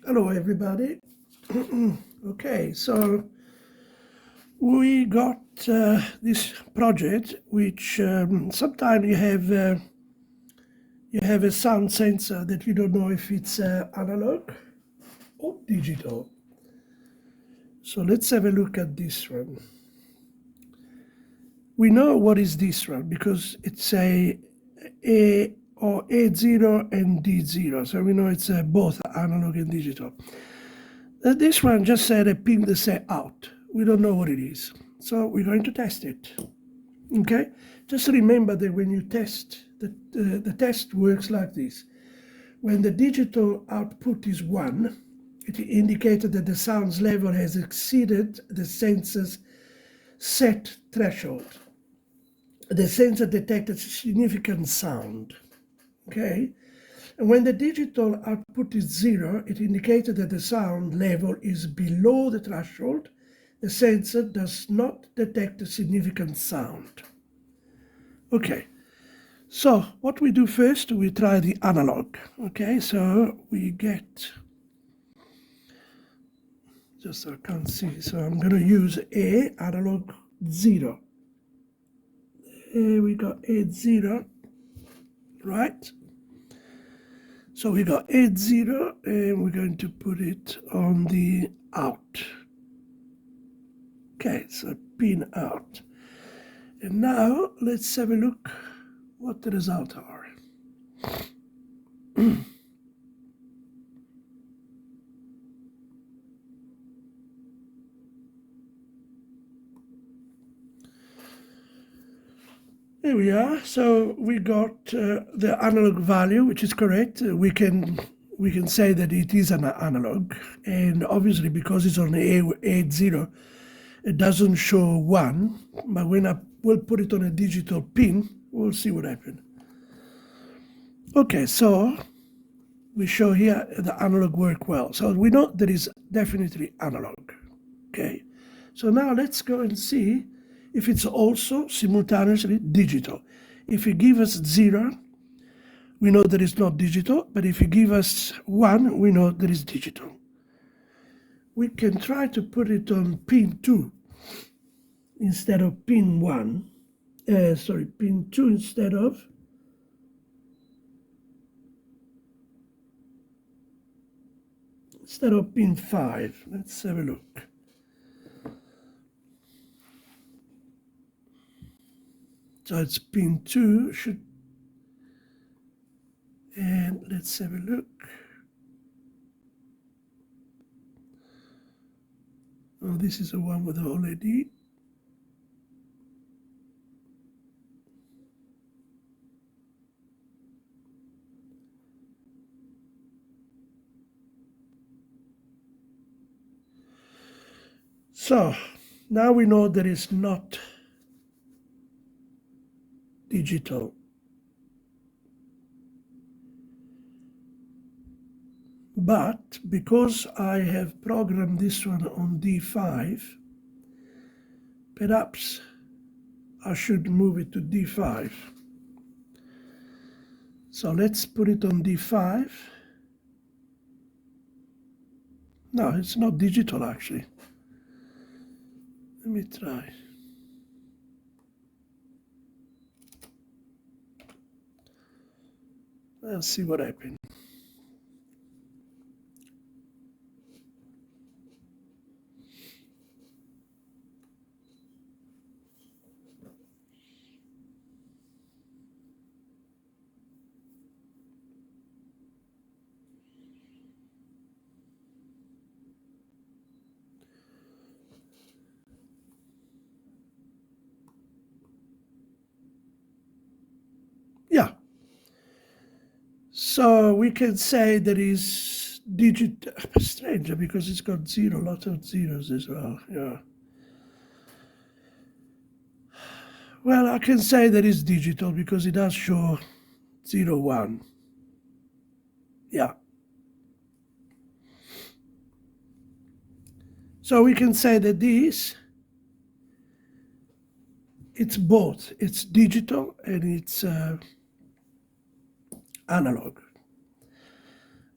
Hello everybody. Okay, so we got this project which sometimes you have a sound sensor that you don't know if it's analog or digital. So let's have a look at this one. We know what is this one because it's A or A0 and D0, so we know it's both analog and digital. This one just said a pin that say out. We don't know what it is. So we're going to test it. Okay? Just remember that when you test, the test works like this. When the digital output is 1, it indicates that the sound level has exceeded the sensor's set threshold. The sensor detected significant sound. Okay? And when the digital output is 0, it indicated that the sound level is below the threshold. The sensor does not detect a significant sound. Okay, so what we do first, we try the analog. Okay, so we get, just so I can't see, so I'm going to use A, analog 0. Here we got A0, right? So we got A0 and we're going to put it on the out. Okay, so pin out. And now let's have a look what the results are. Here we are. So we got the analog value, which is correct. We can say that it is an analog, and obviously because it's on A0, it doesn't show 1. But when I will put it on a digital pin, we'll see what happens. Okay, so we show here the analog work well. So we know that is definitely analog. Okay, so now let's go and see if it's also simultaneously digital. If you give us 0, we know that it's not digital, but if you give us 1, we know that it's digital. We can try to put it on pin 2 instead of pin 1. Pin 2 instead of pin 5. Let's have a look. So it's pin 2 and let's have a look. Oh, this is the one with the OLED. So now we know that it's not digital. But because I have programmed this one on D5, perhaps I should move it to D5. So let's put it on D5. No, it's not digital actually. Let me try. Let's see what happens. Yeah. So we can say that is digital. Strange because it's got 0, lots of zeros as well. Yeah. Well, I can say that it's digital because it does show 0, 1. Yeah. So we can say that this, it's both. It's digital and it's analog.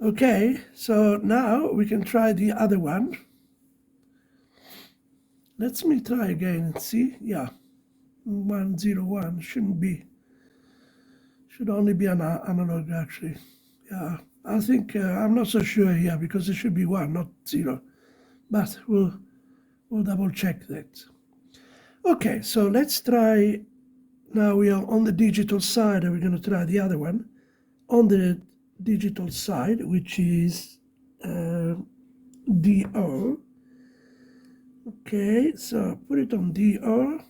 Okay, so now we can try the other one. Let me try again and see. Yeah, 101 should only be an analog actually. Yeah, I think I'm not so sure here because it should be 1, not 0. But we'll double check that. Okay, so let's try. Now we are on the digital side and we're going to try the other one. On the digital side, which is DO. Okay, so put it on DO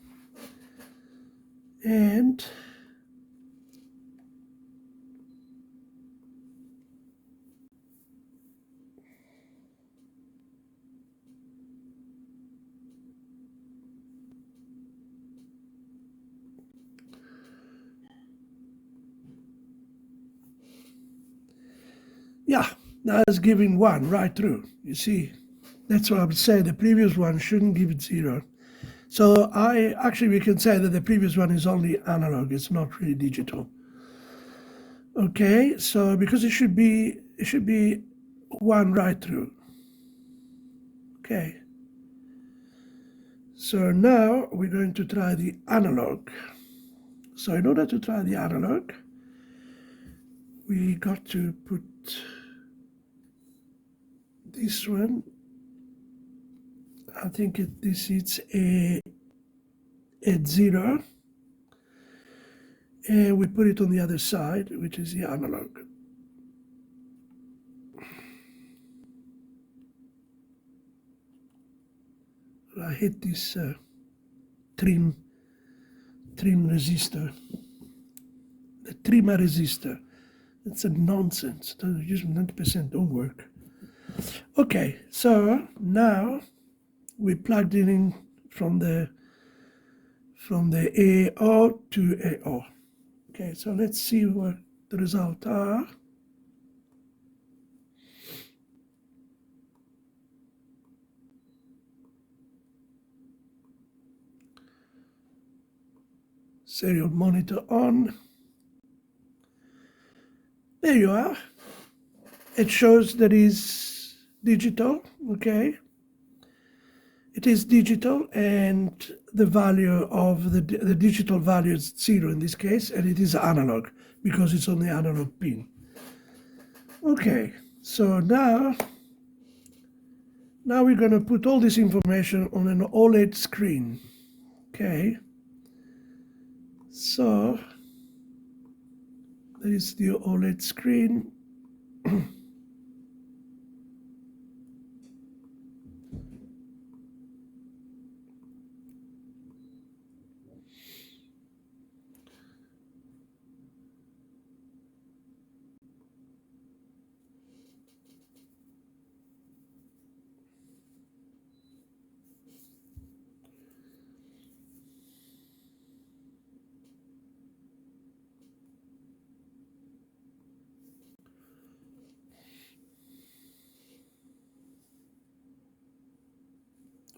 and yeah, that's giving 1 right through. You see, that's what I would say. The previous one shouldn't give it 0. So we can say that the previous one is only analog. It's not really digital. Okay, so because it should be 1 right through. Okay. So now we're going to try the analog. So in order to try the analog, we got to put this one. I think this is a 0. And we put it on the other side, which is the analog. I hit this trim resistor, the trimmer resistor. It's a nonsense. Usually 90% don't work. Okay, so now we plugged it in from the AO to AO. Okay, so let's see what the results are. Serial monitor on. There you are. It shows that is digital, okay? It is digital and the value of the digital value is 0 in this case, and it is analog because it's on the analog pin. Okay, so now we're going to put all this information on an OLED screen. Okay, so that is the OLED screen.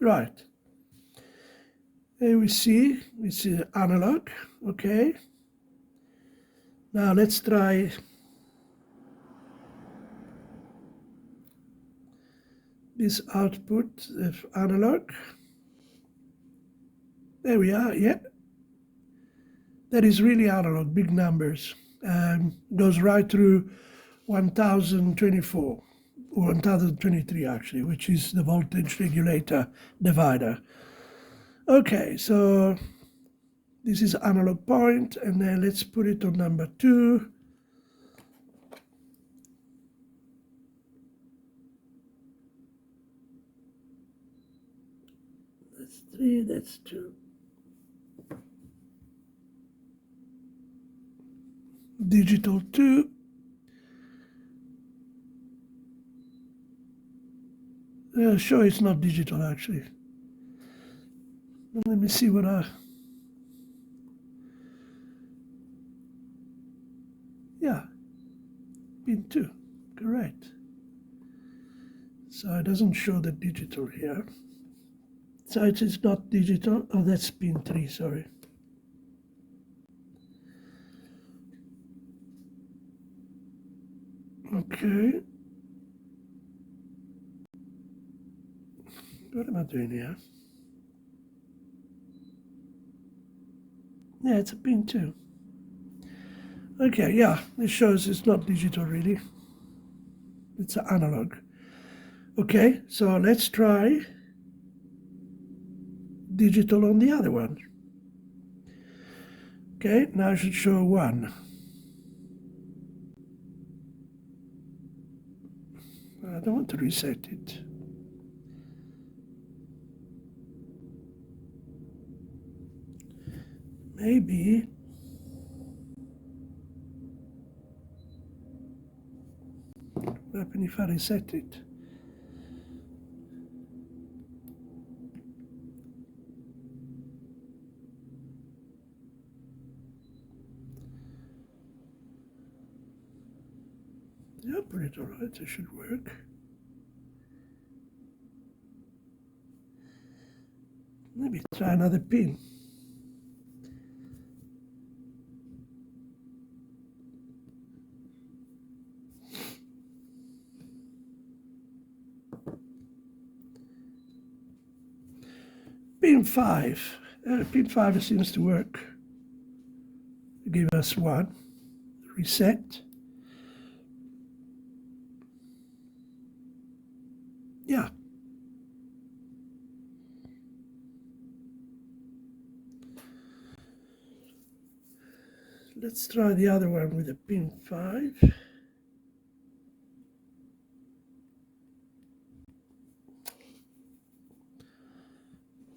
Right. There we see analog, okay. Now let's try this output of analog. There we are, yeah. That is really analog, big numbers. Goes right through 1024. Or 1023 actually, which is the voltage regulator divider. Okay, so this is analog point, and then let's put it on number 2. That's 3, that's 2. Digital 2. Sure, it's not digital actually. Let me see what yeah, pin 2, correct. So it doesn't show the digital here. So it is not digital. Oh, that's pin 3, sorry. Okay, What am I doing here? Yeah, it's a pin 2. Okay, yeah, this shows it's not digital really. It's analog. Okay, so let's try digital on the other one. Okay, now I should show 1. I don't want to reset it. Maybe what happens if I reset it? Yeah, pretty alright, it should work. Maybe try another pin. Pin 5. Pin 5 seems to work. Give us 1. Reset. Yeah. Let's try the other one with a pin 5.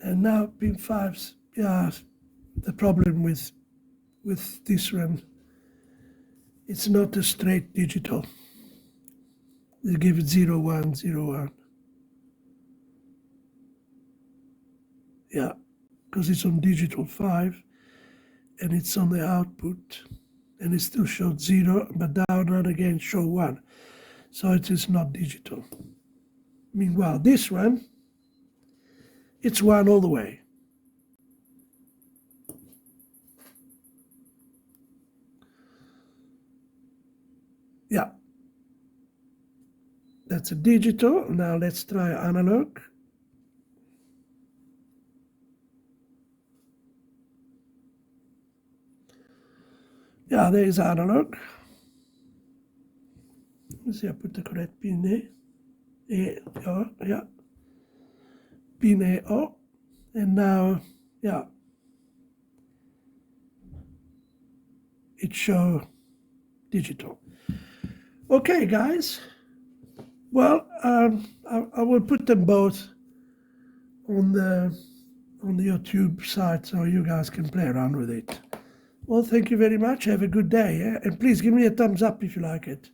And now pin 5's, yeah, the problem with this one, it's not a straight digital. They give it 0, 1, 0, 1. Yeah, because it's on digital 5 and it's on the output and it still showed 0, but down and again show 1. So it is not digital. Meanwhile, this one, it's 1 all the way. Yeah. That's a digital. Now let's try analog. Yeah, there is analog. Let's see, I put the correct pin there. Yeah. Pin A, and now, yeah, it shows digital. Okay, guys. Well, I will put them both on the YouTube site so you guys can play around with it. Well, thank you very much. Have a good day, and please give me a thumbs up if you like it.